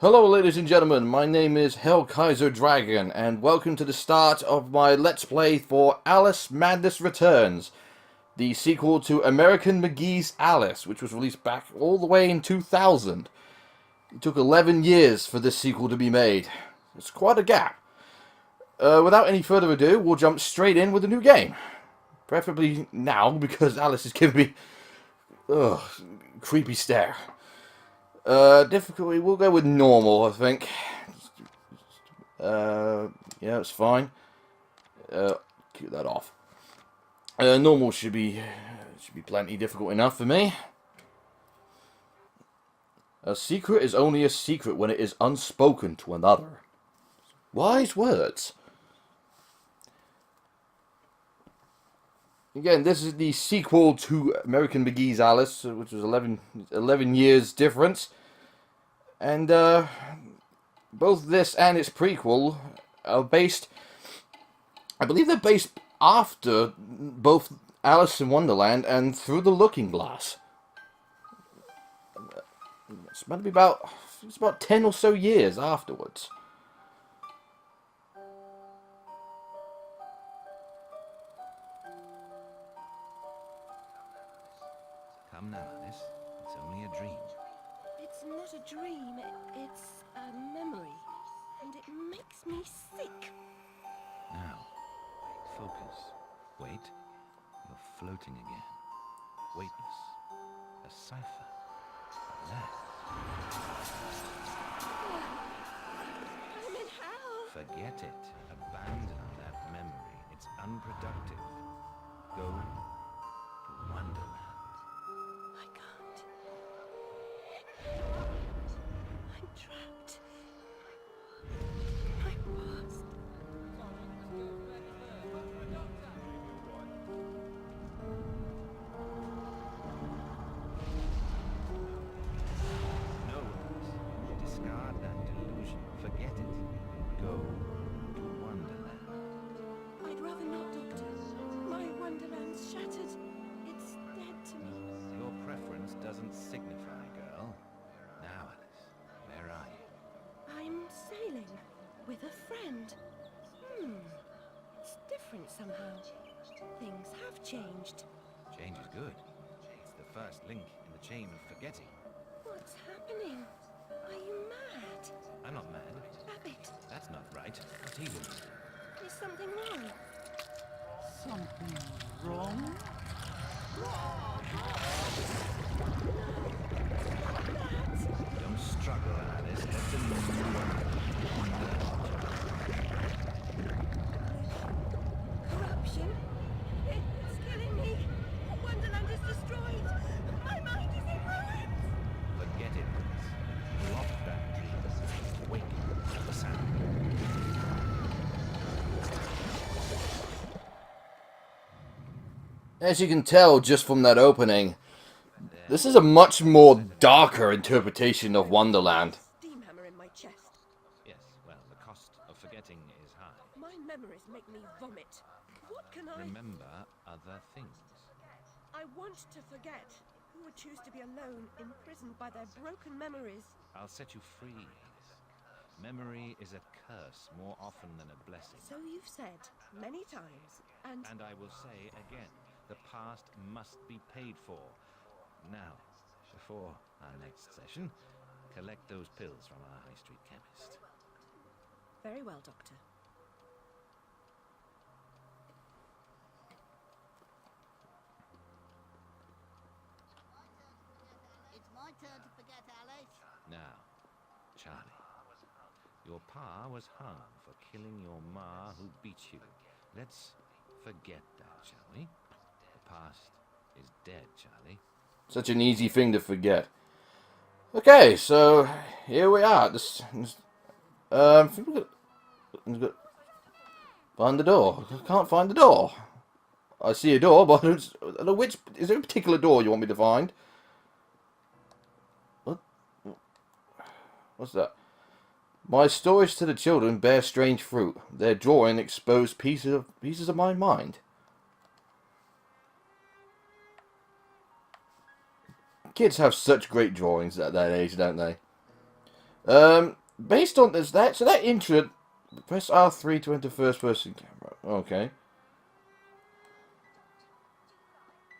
Hello ladies and gentlemen, my name is Hell Kaiser Dragon, and welcome to the start of my Let's Play for Alice Madness Returns, the sequel to American McGee's Alice, which was released back all the way in 2000. It took 11 years for this sequel to be made. It's quite a gap. Without any further ado, we'll jump straight in with a new game. Preferably now, because Alice is giving me creepy stare. Difficulty, we'll go with normal, I think. Yeah, it's fine. Keep that off. Normal should be plenty difficult enough for me. A secret is only a secret when it is unspoken to another. Wise words. Again, this is the sequel to American McGee's Alice, which was 11 years difference. And both this and its prequel are based, I believe they're based after both Alice in Wonderland and Through the Looking Glass. It's about to be about 10 or so years afterwards. Come now, Alice. It's only a dream. It's not a dream, it's a memory. And it makes me sick. Now, focus. Wait. You're floating again. Weightless. A cipher. Relax. I'm in hell. Forget it. Abandon that memory. It's unproductive. Go to Wonderland. I can't. I'm trapped. My past. No, Alice. Discard that delusion. Forget it. Go to Wonderland. I'd rather not, Doctor. My Wonderland's shattered. It's dead to me. Your preference doesn't signify, girl. Now, Alice, where are you? I'm sailing with a friend. It's different somehow. Things have changed. Change is good. It's the first link in the chain of forgetting. What's happening? Are you mad? I'm not mad. Rabbit, That's not right. Teasing. is something wrong? Something wrong? Don't struggle, Alice. Let them Corruption? It's killing me. Wonderland is destroyed. My mind is in ruins. forget it, Alice. Drop that dream. Wake to the sound. As you can tell just from that opening, this is a much more darker interpretation of Wonderland. Steam hammer in my chest. Yes, well, the cost of forgetting is high. My memories make me vomit. What can I... Remember other things. I want to forget. Who would choose to be alone, imprisoned by their broken memories? I'll set you free, Alice. Memory is a curse more often than a blessing. So you've said many times, and And I will say again, the past must be paid for. Now, before our next session, collect those pills from our high street chemist. very well, Doctor. It's my turn to forget, Alice. Now, Charlie, your pa was hung for killing your ma who beat you. Let's forget that, shall we? The past is dead, Charlie. Such an easy thing to forget. Okay, so here we are. I think find the door. I can't find the door. I see a door, but I don't know which. Is there a particular door you want me to find? What? What's that? My stories to the children bear strange fruit. Their drawing exposed pieces of my mind. Kids have such great drawings at that age, don't they? Based on this, that intro, press R3 to enter first person camera. Okay.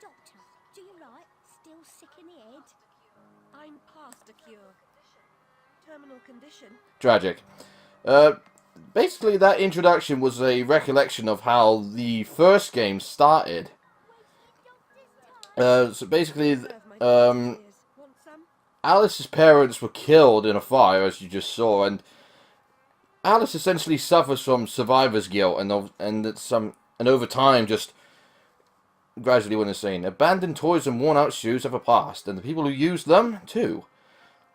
Doctor, do you right? Still sick in the head? I'm past a cure. Terminal condition. Tragic. Basically, that introduction was a recollection of how the first game started. So basically, Serve my tears. Want some? Alice's parents were killed in a fire, as you just saw, and Alice essentially suffers from survivor's guilt, and over time, just gradually went insane. Abandoned toys and worn-out shoes have a past, and the people who use them too.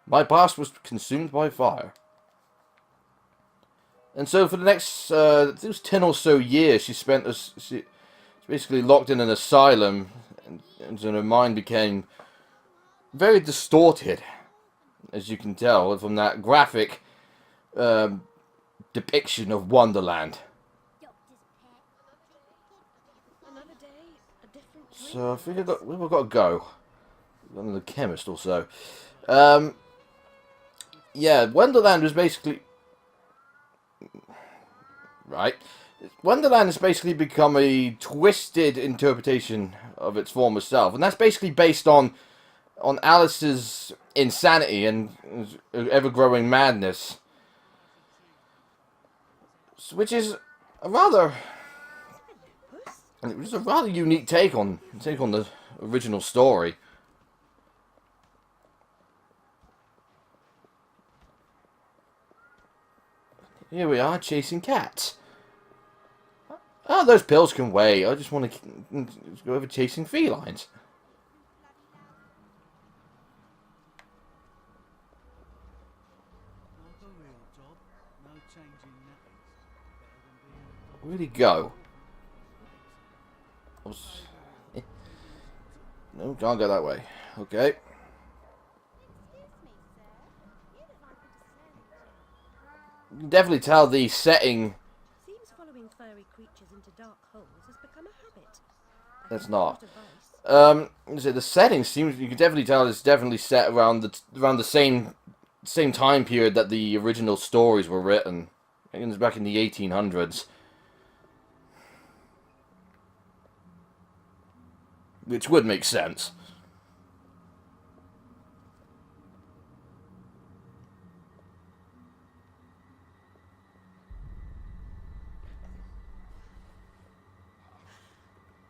My past was consumed by fire. And so for the next, it was 10 or so years, she basically locked in an asylum, and so her mind became very distorted, as you can tell from that graphic depiction of Wonderland. Another day, a different dream. So I think we've got to go. I'm the chemist also. Yeah, Wonderland was basically... Right. Wonderland has basically become a twisted interpretation of its former self. And that's basically based on Alice's insanity and ever-growing madness. Which is a rather... It was a rather unique take on the original story. Here we are, chasing cats. Oh, those pills can wait. I just want to go over chasing felines. Like a real job, no changing nappies. Where'd he go? No, can't go that way. Okay. You can definitely tell the setting. Seems following furry creatures into dark holes has become a habit. That's not. A vice. So the setting seems, you can definitely tell it's definitely set around the same time period that the original stories were written. I think it was back in the 1800s. Which would make sense.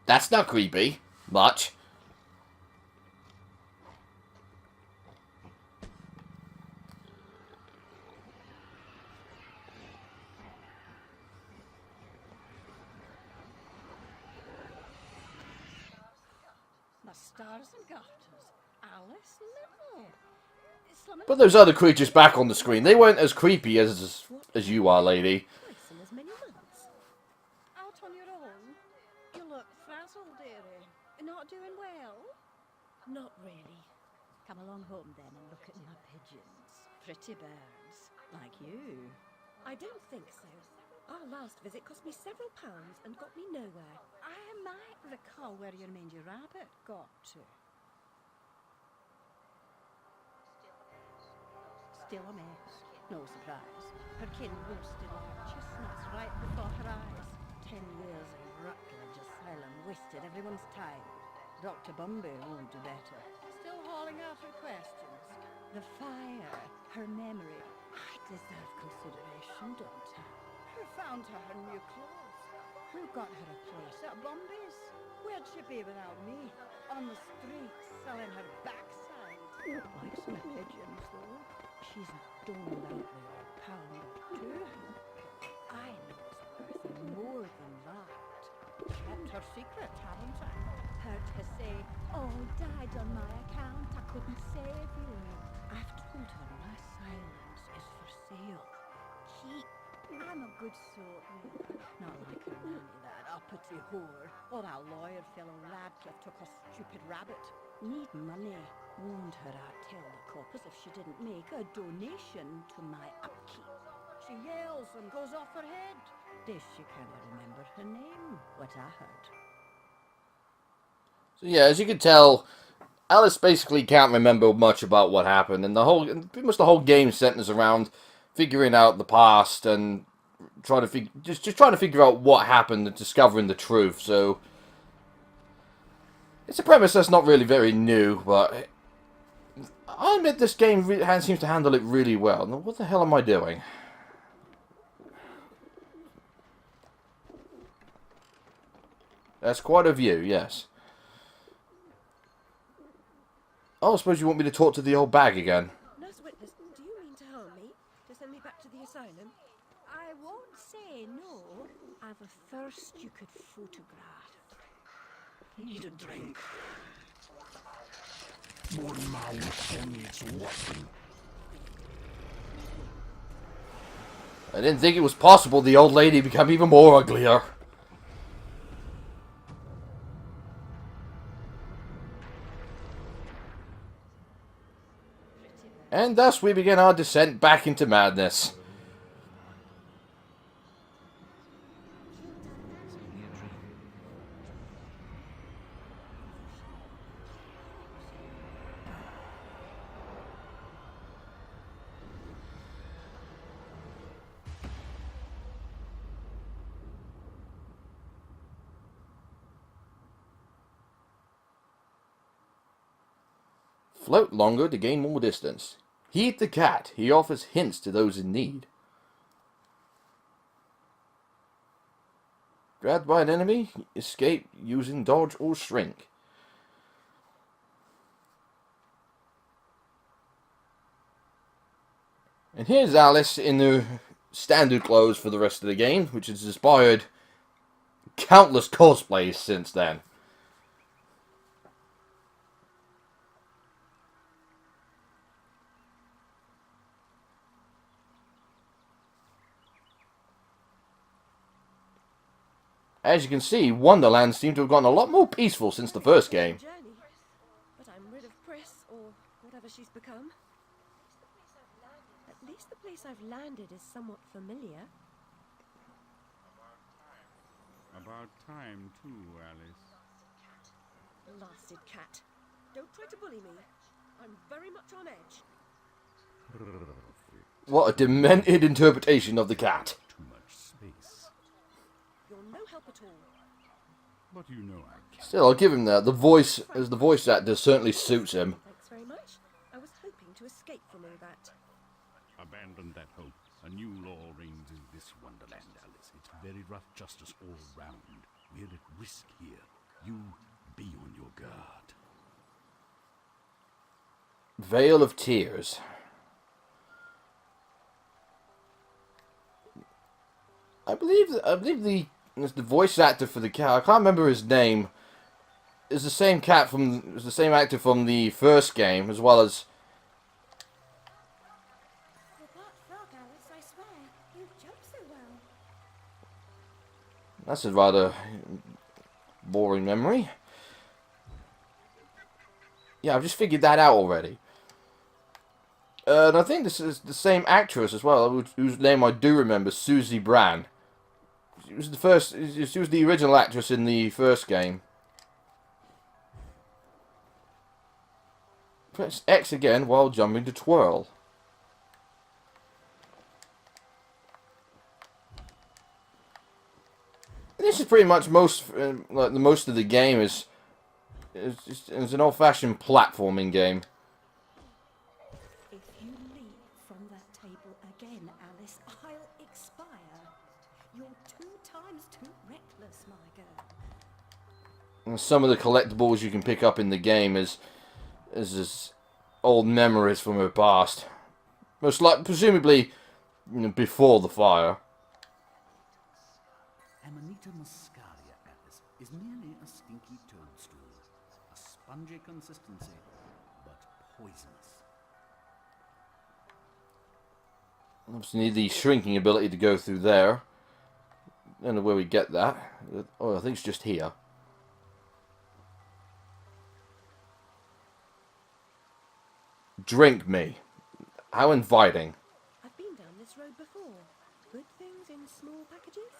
That's not creepy. Much. My stars and garters. Alice Little. But those other creatures back on the screen, they weren't as creepy as you are, lady. Twice in as many months. Out on your own? You look frazzled, dearie. You're not doing well? Not really. Come along home then and look at my pigeons. Pretty birds, like you. I don't think so. Our last visit cost me several pounds and got me nowhere. I might recall where your mangy rabbit got to. Still a mess, no surprise. Her kin roasted like chestnuts right before her eyes. 10 years in Rutledge Asylum wasted everyone's time. Dr. Bumby won't do better. Still hauling out her questions. The fire, her memory. I deserve consideration, don't I? Who found her new clothes? Who got her a place at Bumby's? Where'd she be without me? On the streets, selling her backside. Likes my pigeons, though. She's doned out the odd pound or two. I know it's worth more than that. Kept her secret, haven't I? Heard her say, all died on my account, I couldn't save you. I've told her my silence is for sale. Keep. I'm a good sort, Mother. Not like her nanny, that uppity whore. Or that lawyer fellow Radcliffe took her stupid rabbit. Need money. Warned her I'd tell the coppers if she didn't make a donation to my upkeep. She yells and goes off her head. This she can't remember her name, what I heard. So yeah, as you can tell, Alice basically can't remember much about what happened, and pretty much the whole game centers around figuring out the past and trying to just trying to figure out what happened and discovering the truth. So it's a premise that's not really very new, but I admit this game seems to handle it really well. Now, what the hell am I doing? That's quite a view, yes. Oh, I suppose you want me to talk to the old bag again. Nurse Witness, do you mean to harm me? To send me back to the asylum? I won't say no. I've a thirst you could photograph. Need a drink. More mouth needs washing. I didn't think it was possible the old lady become even more uglier. And thus we begin our descent back into madness. Float longer to gain more distance. Heed the cat. He offers hints to those in need. Grabbed by an enemy, escape using dodge or shrink. And here's Alice in the standard clothes for the rest of the game, which has inspired countless cosplays since then. As you can see, Wonderland seemed to have gotten a lot more peaceful since the first game. Journey. But I'm rid of Pris, or whatever she's become. At least the place I've landed is somewhat familiar. About time, too, Alice. Blasted cat. Don't try to bully me. I'm very much on edge. What a demented interpretation of the cat. Too much space. You're no help at all. But you know I can. Still, I'll give him that. The voice actor certainly suits him. Thanks very much. I was hoping to escape from all that. Abandon that hope. A new law reigns in this Wonderland, Alice. It's very rough justice all round. We're at risk here. You be on your guard. Veil of Tears. I believe the voice actor for the cat, I can't remember his name, is the same actor from the first game, as well as... You're part frog, Alice, I swear. You jump so well. That's a rather boring memory. Yeah, I've just figured that out already. And I think this is the same actress as well, whose name I do remember, Susie Bran. She was the original actress in the first game. Press X again while jumping to twirl. This is pretty much most of the game is an old-fashioned platforming game. If you leave from that table again, Alice, I'll expire. You're 2 times too reckless, my girl. And some of the collectibles you can pick up in the game is old memories from her past. Most like presumably before the fire. Amanita muscaria, Alice, is merely a stinky toadstool. A spongy consistency, but poisonous. Obviously need the shrinking ability to go through there. Don't know where we get that. Oh, I think it's just here. Drink me. How inviting. I've been down this road before. Good things in small packages?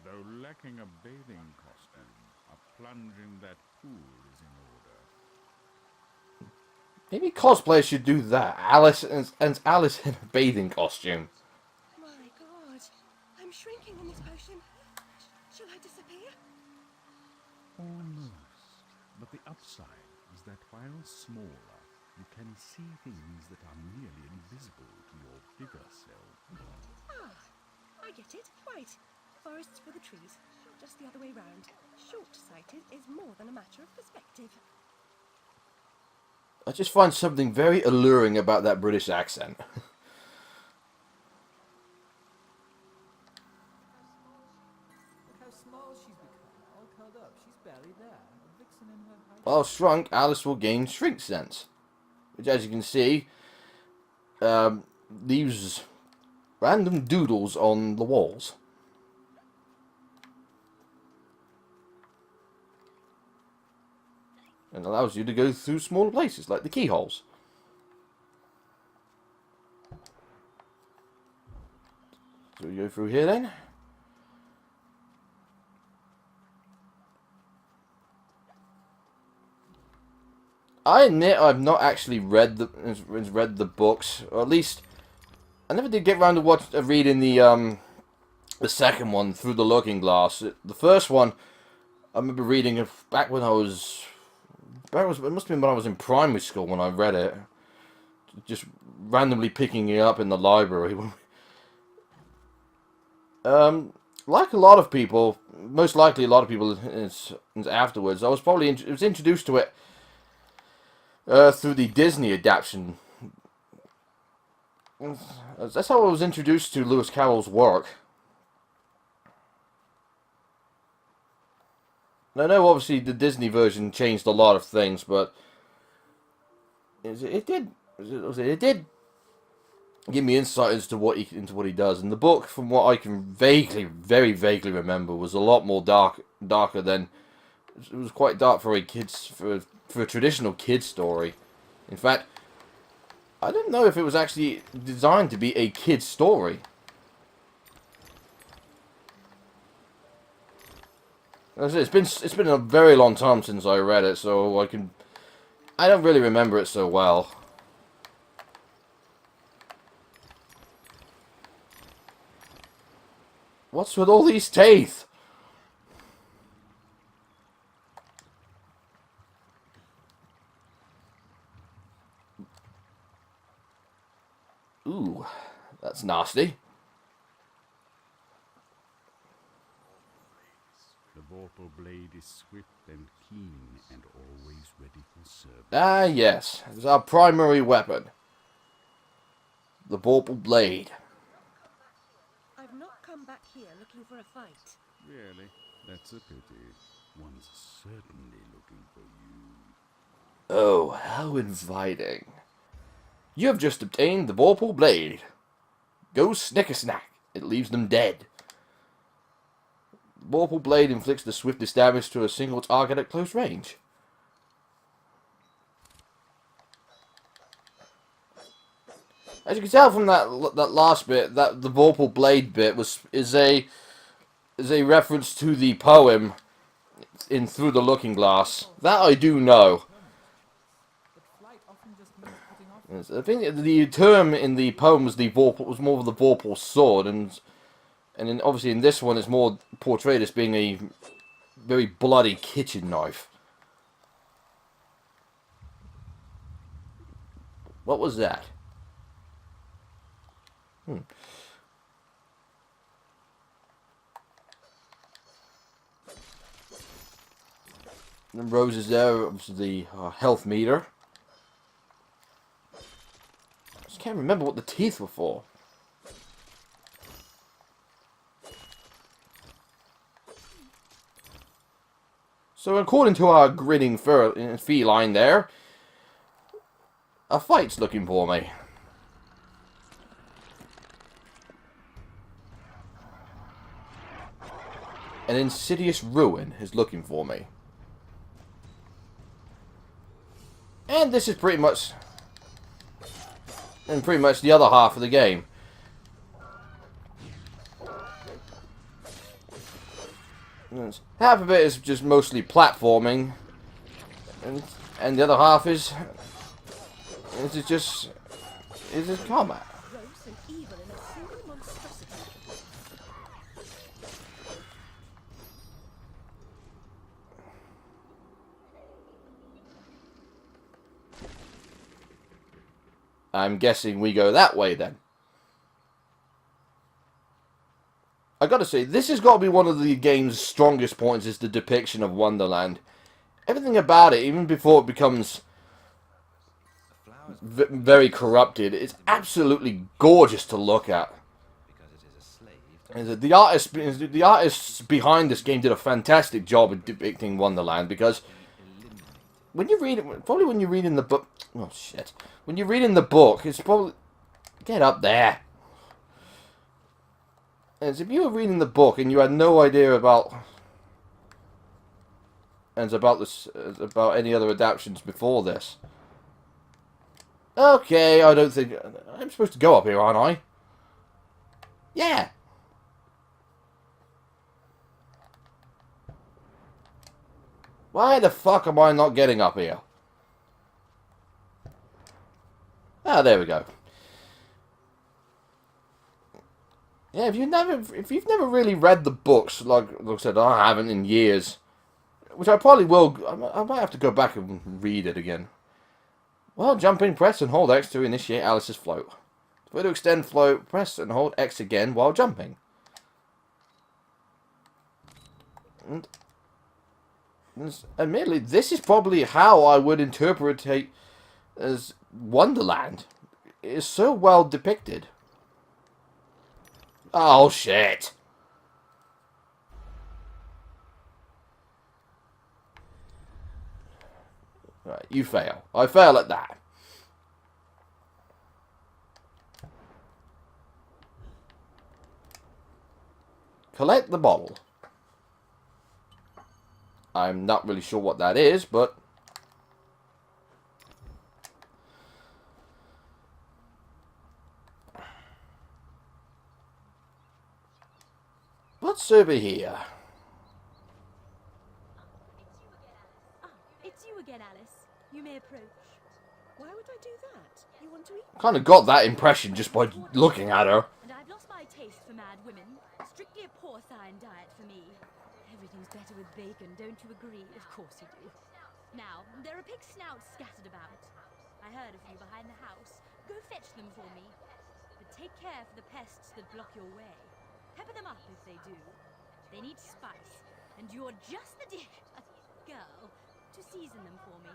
Though lacking a bathing costume, a plunge in that pool is in order. Maybe cosplayers should do that. Alice and Alice in a bathing costume. My God, I'm shrinking in this potion. Shall I disappear? Almost. But the upside is that while smaller, you can see things that are nearly invisible to your bigger self. Ah, I get it. Right. Forests for the trees, not just the other way round. Short-sighted is more than a matter of perspective. I just find something very alluring about that British accent. Look how small she's become, all curled up. She's barely there. A vixen in her height. While shrunk, Alice will gain shrink sense, which, as you can see, leaves random doodles on the walls. And allows you to go through smaller places, like the keyholes. So we go through here then. I admit I've not actually read the books, or at least I never did get around to reading the second one, Through the Looking Glass. The first one I remember reading it back when I was. It must have been when I was in primary school when I read it. Just randomly picking it up in the library. Like a lot of people, most likely a lot of people afterwards, I was probably introduced to it through the Disney adaptation. That's how I was introduced to Lewis Carroll's work. I know, obviously, the Disney version changed a lot of things, but it did give me insight into what he does. And the book, from what I can very vaguely remember, was a lot more darker than it was quite dark for a traditional kids story. In fact, I don't know if it was actually designed to be a kid's story. It's been a very long time since I read it, so I don't really remember it so well. What's with all these teeth? Ooh, that's nasty. The vorpal blade is swift and keen and always ready for service. Ah, yes. It's our primary weapon. The vorpal blade. I've not come back here looking for a fight. Really? That's a pity. One's certainly looking for you. Oh, how inviting. You have just obtained the vorpal blade. Go snicker-snack. It leaves them dead. The vorpal blade inflicts the swiftest damage to a single target at close range. As you can tell from that last bit, that the vorpal blade bit is a reference to the poem in Through the Looking Glass. That I do know. I think the term in the poem was more of the vorpal sword, and then obviously in this one it's more portrayed as being a very bloody kitchen knife. What was that? The roses there, obviously the health meter. I just can't remember what the teeth were for. So according to our grinning feline there, a fight's looking for me. An insidious ruin is looking for me. And this is pretty much the other half of the game. Half of it is just mostly platforming, and the other half is Is it just... Is it combat? Gross and evil in a single monstrosity. I'm guessing we go that way then. I gotta say, this has got to be one of the game's strongest points, is the depiction of Wonderland. Everything about it, even before it becomes very corrupted, it's absolutely gorgeous to look at. And the artists behind this game did a fantastic job of depicting Wonderland, because when you read it, probably when you read in the book, oh shit, when you read in the book, it's probably, get up there. As if you were reading the book and you had no idea about about any other adaptations before this. Okay, I don't think I'm supposed to go up here, aren't I? Yeah. Why the fuck am I not getting up here? Ah, there we go. Yeah, if you've never really read the books, like I said, I haven't in years, which I probably will. I might have to go back and read it again. Well, jump in, press and hold X to initiate Alice's float. For to extend float, press and hold X again while jumping. And admittedly, this is probably how I would interpret it as Wonderland. It is so well depicted. Oh, shit. Right, you fail. I fail at that. Collect the bottle. I'm not really sure what that is, but... What's over here? Ah, it's you again, Alice. You may approach. Why would I do that? You want to eat? Kind of got that impression just by looking at her. And I've lost my taste for mad women. Strictly a porcine diet for me. Everything's better with bacon, don't you agree? Of course you do. Now, there are pig snouts scattered about. I heard a few behind the house. Go fetch them for me. But take care for the pests that block your way. Pepper them up if they do. They need spice, and you're just the girl to season them for me.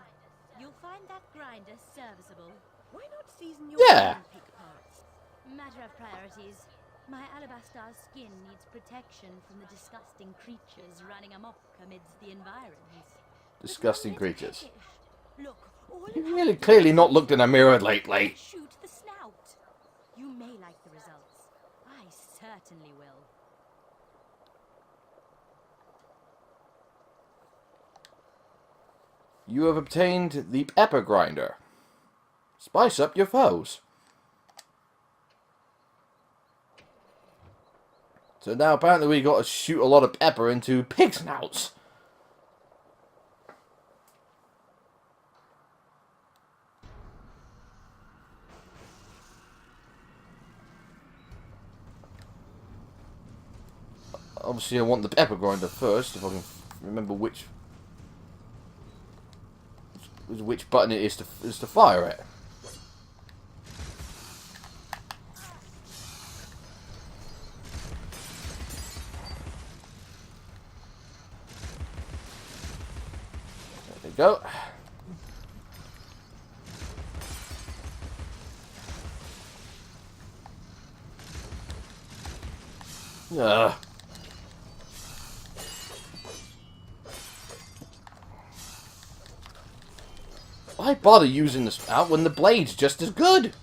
You'll find that grinder serviceable. Why not season your Yeah. own pig parts? Matter of priorities. My alabaster skin needs protection from the disgusting creatures running amok amidst the environs. Disgusting creatures. Look, all You've in really clearly not looked in a mirror lately. Shoot the snout. You may like the results. I certainly will. You have obtained the pepper grinder. Spice up your foes. So now apparently we got to shoot a lot of pepper into pig snouts. Obviously I want the pepper grinder first, if I can remember which button it is to fire it. There we go. Ugh. Why bother using the spout when the blade's just as good?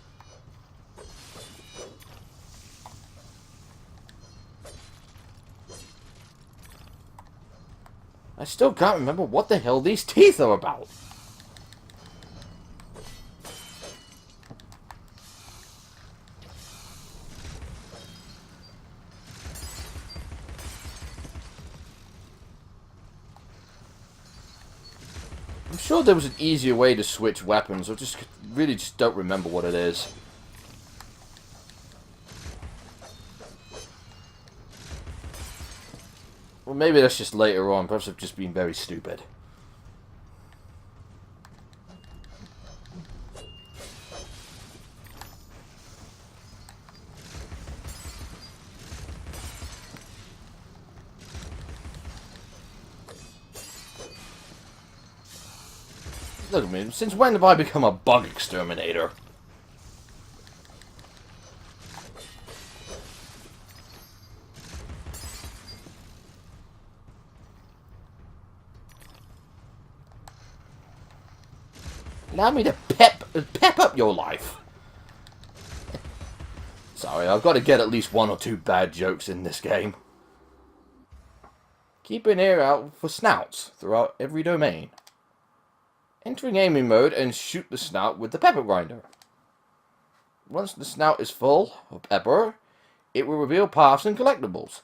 I still can't remember what the hell these teeth are about. I'm sure there was an easier way to switch weapons, or just really just don't remember what it is. Well, maybe that's just later on. Perhaps I've just been very stupid. Look at me, since when have I become a bug exterminator? Allow me to pep up your life. Sorry, I've got to get at least 1 or 2 bad jokes in this game. Keep an ear out for snouts throughout every domain. Entering aiming mode and shoot the snout with the pepper grinder. Once the snout is full of pepper, it will reveal paths and collectibles.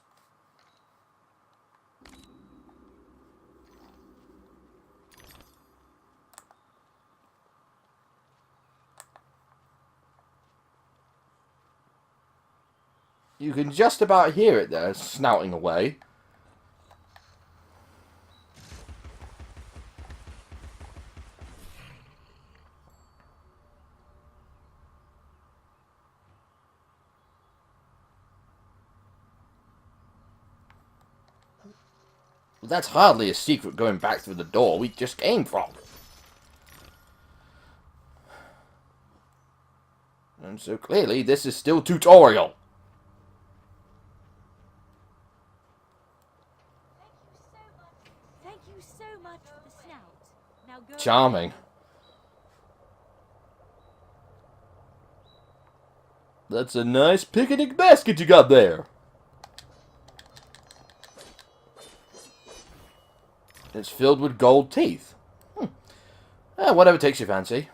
You can just about hear it there, snouting away. Well, that's hardly a secret going back through the door we just came from. And so clearly this is still tutorial. Thank you so much for the snout. Now go. Charming. That's a nice picnic basket you got there. It's filled with gold teeth. Whatever takes your fancy.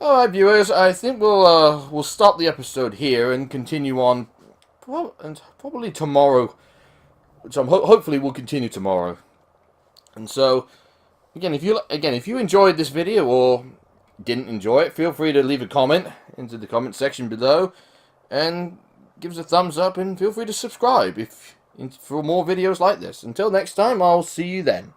Alright, viewers, I think we'll stop the episode here and continue on, probably tomorrow, which hopefully we'll continue tomorrow. And so, again, if you enjoyed this video or didn't enjoy it, feel free to leave a comment into the comment section below, and give us a thumbs up, and feel free to subscribe for more videos like this. Until next time, I'll see you then.